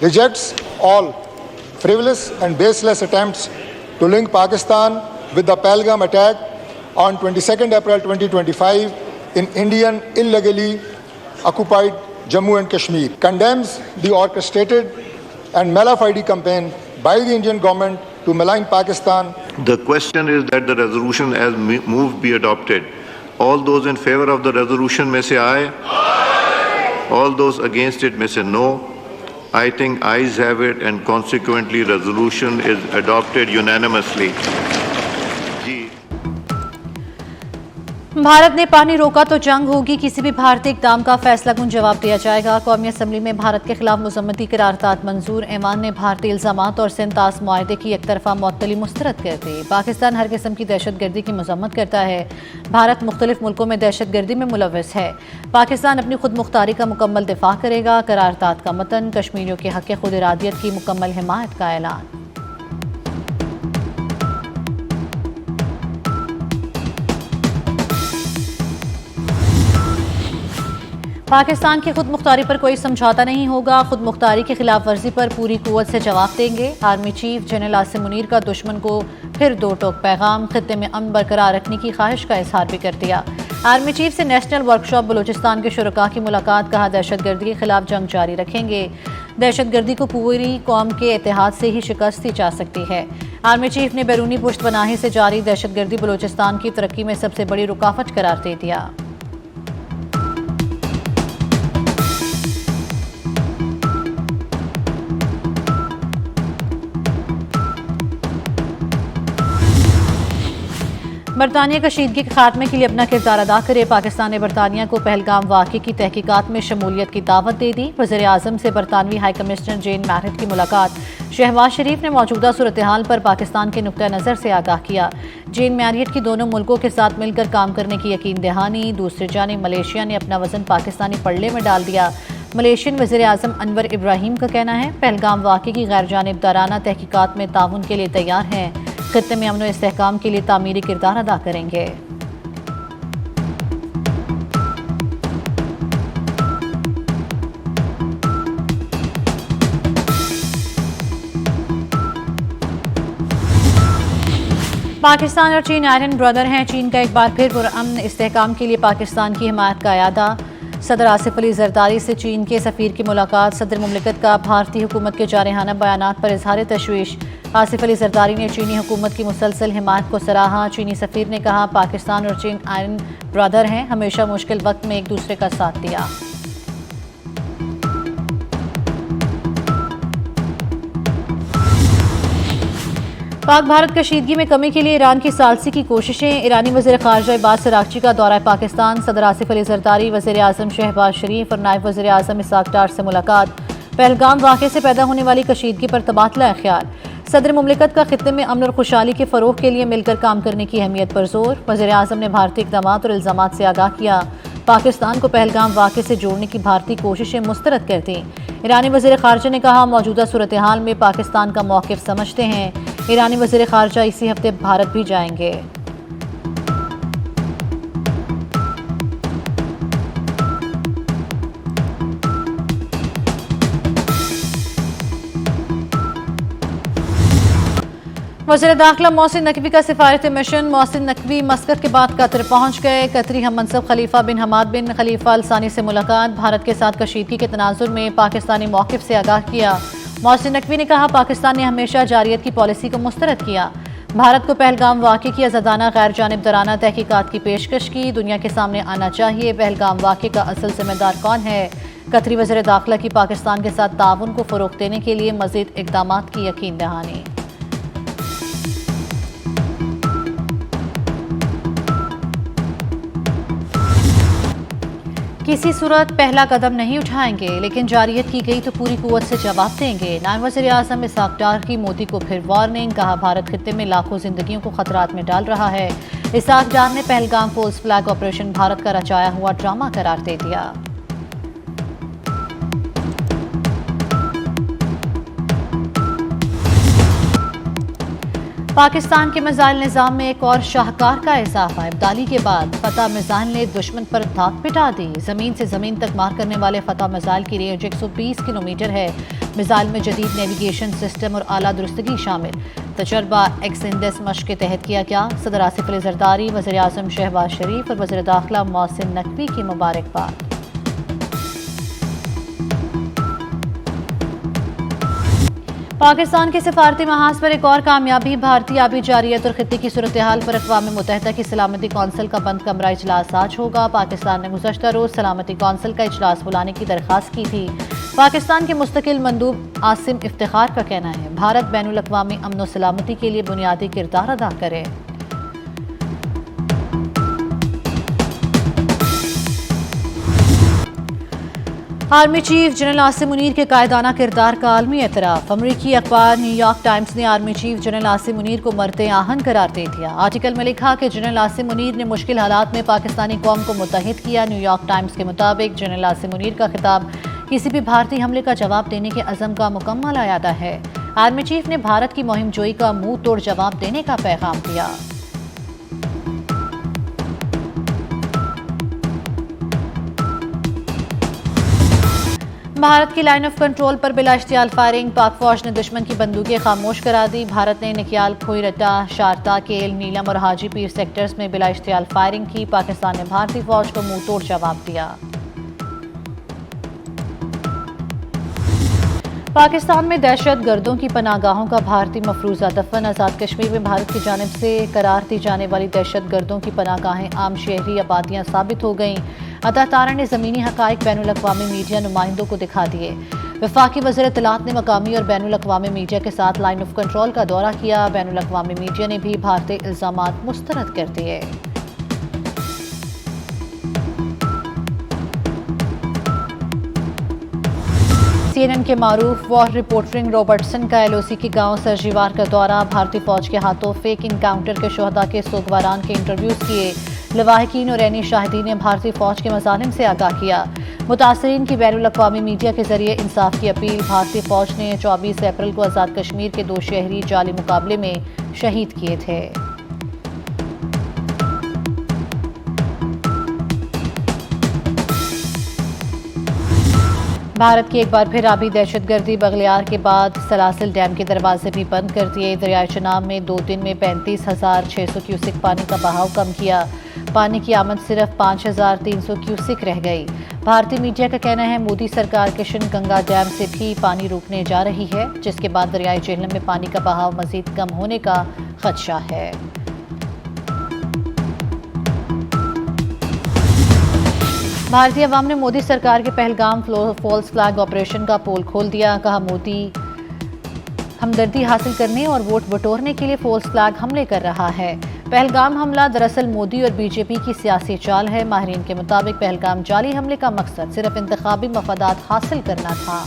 rejects all frivolous and baseless attempts to link Pakistan with the Pahalgam attack on 22nd April 2025 in Indian illegally occupied Jammu and Kashmir, condemns the orchestrated and malafide campaign by the Indian government to malign Pakistan. The question is that the resolution as moved be adopted. All those in favor of the resolution may say aye. Aye. All those against it may say no. I think ayes have it, and consequently resolution is adopted unanimously. Bharat ने पानी रोका तो जंग होगी, किसी भी भारतीय इक़दाम का फैसला गुन जवाब दिया जाएगा। कौमी असम्बली में भारत के खिलाफ मुज़म्मती करारदाद मंजूर। ऐवान ने भारतीय इल्ज़ामात और सिंतास मुआहदे की एक तरफा मुअत्तली मुस्तरद कर दी। पाकिस्तान हर किस्म की दहशत गर्दी की मज़म्मत करता है। भारत मुख्तलिफ मुल्कों में दहशत गर्दी में मुलव्वस है। पाकिस्तान अपनी खुद मुख्तारी का मुकम्मल दिफा करेगा। करारदाद का मतन, कश्मीरियों के हक़ खुद इरादियत की मुकम्मल हिमायत का ऐलान। पाकिस्तान की खुद मुख्तारी पर कोई समझौता नहीं होगा। खुद मुख्तारी की खिलाफ वर्जी पर पूरी कुव्वत से जवाब देंगे। Army chief general Asim Munir का दुश्मन को फिर दो टोक पैगाम, खित्ते में अमन बरकरार रखने की ख्वाहिश का इजहार भी कर दिया। आर्मी चीफ से नेशनल वर्कशॉप बलूचिस्तान के शुरका की मुलाकात, कहा दहशत गर्दी के खिलाफ जंग जारी रखेंगे। दहशत गर्दी को पूरी कौम के इत्तेहाद से ही शिकस्त दी जा सकती है। आर्मी चीफ ने बैरूनी पुश्तपनाही से जारी दहशत गर्दी बलूचिस्तान की तरक्की में सबसे बड़ी रुकावट करार दे दिया। बरतानिया कशीदगी के खात्मे के लिए अपना किरदार अदा करे। पाकिस्तान ने बरतानिया को पहलगाम वाक़े की तहकीकात में शमूलियत की दावत दे दी। वज़ीर आज़म से बरतानवी हाई कमिश्नर जेन मैरिट की मुलाकात। शहबाज शरीफ ने मौजूदा सूरत हाल पर पाकिस्तान के नुक्ता नज़र से आगाह किया। जेन मैरिट की दोनों मुल्कों के साथ मिलकर काम करने की यकीन दहानी। दूसरी जानिब मलेशिया ने अपना वजन पाकिस्तानी पल्ले में डाल दिया। मलेशियन वज़ीर आज़म अनवर इब्राहिम का कहना है पहलगाम वाक़े की गैर जानिबदाराना तहकीकात में ताउन के लिए तैयार हैं। खित्ते में अमन व इस्तेहकाम के लिए तामीरी किरदार अदा करेंगे। पाकिस्तान और चीन आयरन ब्रदर हैं। चीन का एक बार फिर पुरअमन इस्तेहकाम के लिए पाकिस्तान की हिमायत का अयादा। सदर आसिफ अली जरदारी से चीन के सफ़ीर की मुलाकात। सदर मुमलिकत का भारतीय हुकूमत के जारहाना बयानात पर इजहार तशवीश। आसिफ अली जरदारी ने चीनी हुकूमत की मुसलसल हिमायत को सराहा। चीनी सफ़ीर ने कहा पाकिस्तान और चीन आयरन ब्रदर हैं, हमेशा मुश्किल वक्त में एक दूसरे का साथ दिया। पाक भारत कशीदगी में कमी के लिए ईरान की सालसी की कोशिशें। ईरानी वज़ीर ख़ारजा अब्बास अराग़ची का दौरा पाकिस्तान। सदर आसिफ अली जरदारी, वज़ीर आज़म शहबाज शरीफ और नायब वज़ीर आज़म इसहाक़ डार से मुलाकात। पहलगाम वाक़े से पैदा होने वाली कशीदगी पर तबादला ख्याल। सदर मुमलिकत का खित्ते में अमन और खुशहाली के फ़रोग़ के लिए मिलकर काम करने की अहमियत पर जोर। वज़ीर आज़म ने भारतीय इक़दामात और इल्ज़ामात से आगाह किया। पाकिस्तान को पहलगाम वाक़े से जोड़ने की भारतीय कोशिशें मुस्तरद कर दी। ईरानी वज़ीर ख़ारजा ने कहा मौजूदा सूरत हाल में पाकिस्तान का मौक़िफ़ समझते हैं। ईरानी वज़ीर ख़ारजा इसी हफ्ते भारत भी जाएंगे। वज़ीर दाखिला मोहसिन नकवी का सिफारती मिशन। मोहसिन नकवी मस्कत के बाद कतर पहुंच गए। कतरी हम मनसब खलीफा बिन हमाद बिन खलीफा अल सानी से मुलाकात। भारत के साथ कशीदगी के तनाजुर में पाकिस्तानी मौक़िफ़ से आगाह किया। मोहसिन नकवी ने कहा पाकिस्तान ने हमेशा जारियत की पॉलिसी को मुस्तरद किया। भारत को पहलगाम वाक़े की आज़ादाना गैर जानिबदाराना तहकीकात की पेशकश की। दुनिया के सामने आना चाहिए पहलगाम वाक़े का असल जिम्मेदार कौन है। कतरी वज़ीर दाखिला की पाकिस्तान के साथ ताउन को फ़रोग़ देने के लिए मज़ीद इक़दामात की यकीन दहानी। किसी सूरत पहला कदम नहीं उठाएंगे, लेकिन जारियत की गई तो पूरी कुव्वत से जवाब देंगे। नायब वज़ीर आज़म इसहाक़ डार की मोदी को फिर वार्निंग। कहा भारत खित्ते में लाखों जिंदगियों को खतरात में डाल रहा है। इसहाक़ डार ने Pahalgam false flag operation Bharat का रचाया हुआ ड्रामा करार दे दिया। पाकिस्तान के मिसाइल निज़ाम में एक और शाहकार का इजाफा। इब्दाली के बाद फतह मिसाइल ने दुश्मन पर धाक पिटा दी। जमीन से जमीन तक मार करने वाले फतह मिसाइल की रेंज 120 किलोमीटर है। मिसाइल में जदीद नेविगेशन सिस्टम और आला दुरुस्तगी शामिल। तजर्बा एक्स-इंडस मश्क के तहत किया गया। सदर आसिफ अली जरदारी, वज़ीर आज़म शहबाज शरीफ और वज़ीर दाखिला मोहसिन नकवी की मुबारकबाद। पाकिस्तान के सिफारती महाज पर एक और कामयाबी। भारतीय आबी जारियत और खित्ते की सूरत हाल पर अक़वाम मुत्तहिदा की सलामती कौंसिल का बंद कमरा इजलास आज होगा। पाकिस्तान ने गुज़श्ता रोज़ सलामती कौंसिल का इजलास बुलाने की दरख्वास्त की थी। पाकिस्तान के मुस्तकिल मंदूब आसिम इफ्तिखार का कहना है भारत बैनुल अक़वामी अमन व सलामती के लिए बुनियादी किरदार अदा करे। Army chief general Asim Munir के कायदाना किरदार का आलमी एतराफ़। अमरीकी अखबार न्यूयॉर्क टाइम्स ने army chief general Asim Munir को मरते आहन करार दे दिया। आर्टिकल में लिखा कि जनरल आसिम मुनीर ने मुश्किल हालात में पाकिस्तानी कौम को मुत्तहिद किया। न्यूयॉर्क टाइम्स के मुताबिक जनरल आसिम मुनीर का खिताब किसी भी भारतीय हमले का जवाब देने के अज़म का मुकम्मल अयादा है। आर्मी चीफ ने भारत की मुहिम जोई का मुंह तोड़ जवाब देने का पैगाम दिया। भारत की लाइन ऑफ कंट्रोल पर बिला इश्तियाल फायरिंग। पाक फौज ने दुश्मन की बंदूकें खामोश करा दी। भारत ने निकियाल, खोईरट्टा, शारता, केल, नीलम और हाजी पीर सेक्टर्स में बिला इश्तियाल फायरिंग की। पाकिस्तान ने भारतीय फौज को मुंह तोड़ जवाब दिया। पाकिस्तान में दहशत गर्दों की पनागाहों का भारतीय मफरूजा दफन। आज़ाद कश्मीर में भारत की जानिब से करार दी जाने वाली दहशत गर्दों की पनागाहें आम शहरी आबादियां साबित हो गईं। अता तारा ने ज़मीनी हक़ाइक़ बैनुल अक़वामी मीडिया नुमाइंदों को दिखा दिए। वफाकी वज़ीर इत्तलात ने मकामी और बैनुल अक़वामी मीडिया के साथ लाइन ऑफ कंट्रोल का दौरा किया। बैनुल अक़वामी मीडिया ने भी भारतीय इल्ज़ामात मुस्तरद कर दिए। CNN के मारूफ वॉर रिपोर्टरिंग रॉबर्टसन का LOC के गांव सरजीवार का दौरा। भारतीय फौज के हाथों फेक इनकाउंटर के शोहदा के सोगवारान के इंटरव्यूज किए। लवाहिकीन और ऐनी शाहिदीन ने भारतीय फौज के मज़ालिम से आगाह किया। मुतासरीन की बैनुल अक़वामी मीडिया के जरिए इंसाफ की अपील। भारतीय फौज ने 24 अप्रैल को आज़ाद कश्मीर के 2 शहरी जाली मुकाबले में शहीद किए थे। भारत की एक बार फिर आबी दहशतगर्दी। बगलियार के बाद सलासिल डैम के दरवाजे भी बंद कर दिए। दरियाए चनाब में 2 दिन में 35,600 क्यूसिक पानी का बहाव कम किया। पानी की आमद सिर्फ 5,300 क्यूसिक रह गई। भारतीय मीडिया का कहना है मोदी सरकार किशन गंगा डैम से भी पानी रोकने जा रही है, जिसके बाद दरियाए झेलम में पानी का बहाव मजीद कम होने का खदशा है। भारतीय अवाम ने मोदी सरकार के पहलगाम फॉल्स फ्लैग ऑपरेशन का पोल खोल दिया। कहा मोदी हमदर्दी हासिल करने और वोट बटोरने के लिए फॉल्स फ्लैग हमले कर रहा है। पहलगाम हमला दरअसल मोदी और बीजेपी की सियासी चाल है। माहिरीन के मुताबिक पहलगाम जाली हमले का मकसद सिर्फ इंतखाबी मफादात हासिल करना था।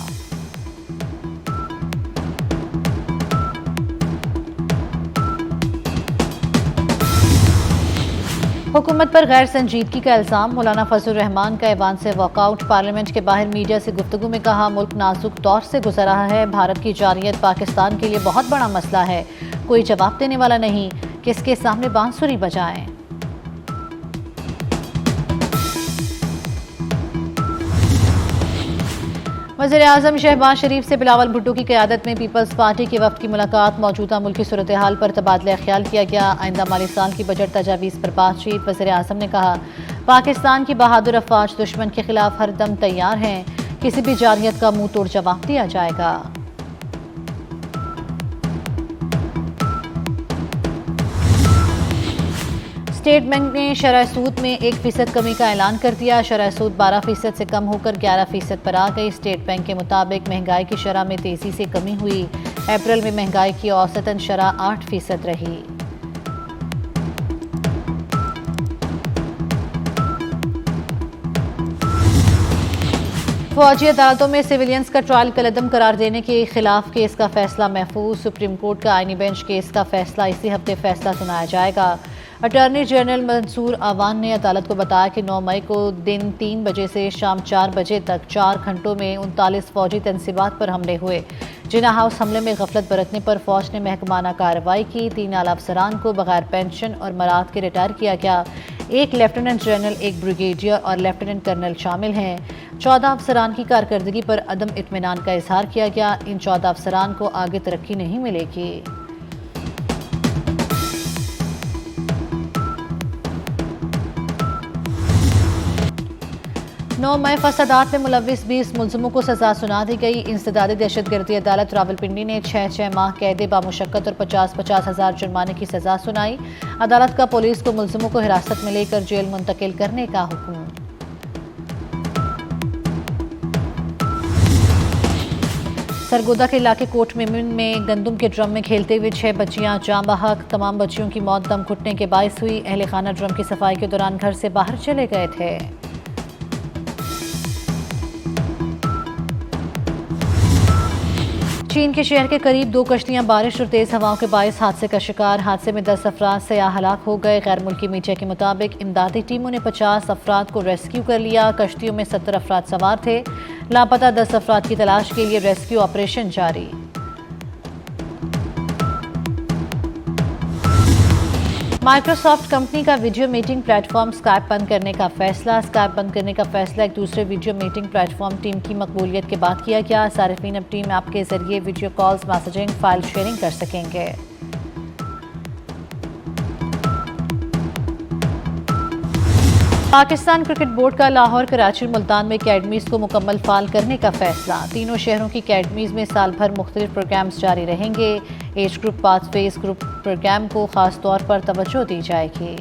हुकूमत पर गैर संजीदगी का इल्जाम। मौलाना फजलुर रहमान का ऐवान से वॉकआउट। पार्लियामेंट के बाहर मीडिया से गुफ्तगू में कहा मुल्क नाजुक दौर से गुजर रहा है। भारत की जारियत पाकिस्तान के लिए बहुत बड़ा मसला है। कोई जवाब देने वाला नहीं, किसके सामने बांसुरी बजाएं। वज़ीर आज़म शहबाज शरीफ से बिलावल भुट्टो की क़यादत में पीपल्स पार्टी के वफ़द की मुलाकात। मौजूदा मुल्की सूरत हाल पर तबादला ख्याल किया गया। आइंदा माली साल की बजट तजावीज़ पर बातचीत। वज़ीर आज़म ने कहा पाकिस्तान की बहादुर अफवाज दुश्मन के खिलाफ हर दम तैयार हैं। किसी भी जारियत का मुंह तोड़ जवाब दिया जाएगा। स्टेट बैंक ने शरह सूद में 1% कमी का ऐलान कर दिया। शरह सूद 12% से कम होकर 11% पर आ गई। स्टेट बैंक के मुताबिक महंगाई की शरह में तेजी से कमी हुई। अप्रैल में महंगाई की औसतन शरह 8% रही। फौजी अदालतों में सिविलियंस का ट्रायल कलअदम करार देने के खिलाफ केस का फैसला महफूज। सुप्रीम कोर्ट का आईनी बेंच केस का फैसला इसी हफ्ते फैसला सुनाया जाएगा। अटॉर्नी जनरल मंसूर आवान ने अदालत को बताया कि 9 मई को दिन 3 बजे से शाम 4 बजे तक 4 घंटों में 39 फौजी तनसीबात पर हमले हुए। जिना हाउस हमले में गफलत बरतने पर फौज ने महकमाना कार्रवाई की। 3 आला अफसरान को बगैर पेंशन और मराद के रिटायर किया गया। 1 लेफ्टिनेंट जनरल, 1 ब्रिगेडियर और लेफ्टिनेंट कर्नल शामिल हैं। 14 अफसरान की कारकर्दगी पर अदम इत्मीनान का इजहार किया गया। इन 14 अफसरान को आगे तरक्की नहीं मिलेगी। 9 मई फसादात में मुलविस 20 मुलजमों को सजा सुना दी गई। इंसदादी दहशतगर्दी अदालत रावलपिंडी ने 6 माह कैद बामुशक्कत और 50 हज़ार जुर्माने की सजा सुनाई। अदालत का पुलिस को मुलजमों को हिरासत में लेकर जेल मुंतकिल करने का हुक्म। सरगोदा के इलाके कोट मेमन में गंदम के ड्रम में खेलते हुए 6 बच्चियां जाँ बहक। तमाम बच्चियों की मौत दम घुटने के बायस हुई। अहले खाना ड्रम की सफाई के दौरान घर से बाहर चले गए थे। चीन के शहर के करीब 2 कश्तियां बारिश और तेज हवाओं के बायस हादसे का शिकार। हादसे में 10 अफराद सयाह हलाक हो गए। गैर मुल्की मीडिया के मुताबिक इमदादी टीमों ने 50 अफराद को रेस्क्यू कर लिया। कश्तियों में 70 अफराद सवार थे। लापता 10 अफराद की तलाश के लिए रेस्क्यू ऑपरेशन जारी। माइक्रोसॉफ्ट कंपनी का वीडियो मीटिंग प्लेटफॉर्म स्काइप बंद करने का फैसला। स्काइप बंद करने का फैसला एक दूसरे वीडियो मीटिंग प्लेटफॉर्म टीम की मकबूलियत के बाद किया गया। सारिफीन अब टीम ऐप के जरिए video calls, messaging, file sharing कर सकेंगे। पाकिस्तान क्रिकेट बोर्ड का लाहौर, कराची और मुल्तान में अकेडमीज को मुकम्मल फाल करने का फैसला। तीनों शहरों की अकेडमीज में साल भर मुख्तलिफ प्रोग्राम्स जारी रहेंगे। Age group, pathways group program को खास तौर पर तवज्जो दी जाएगी।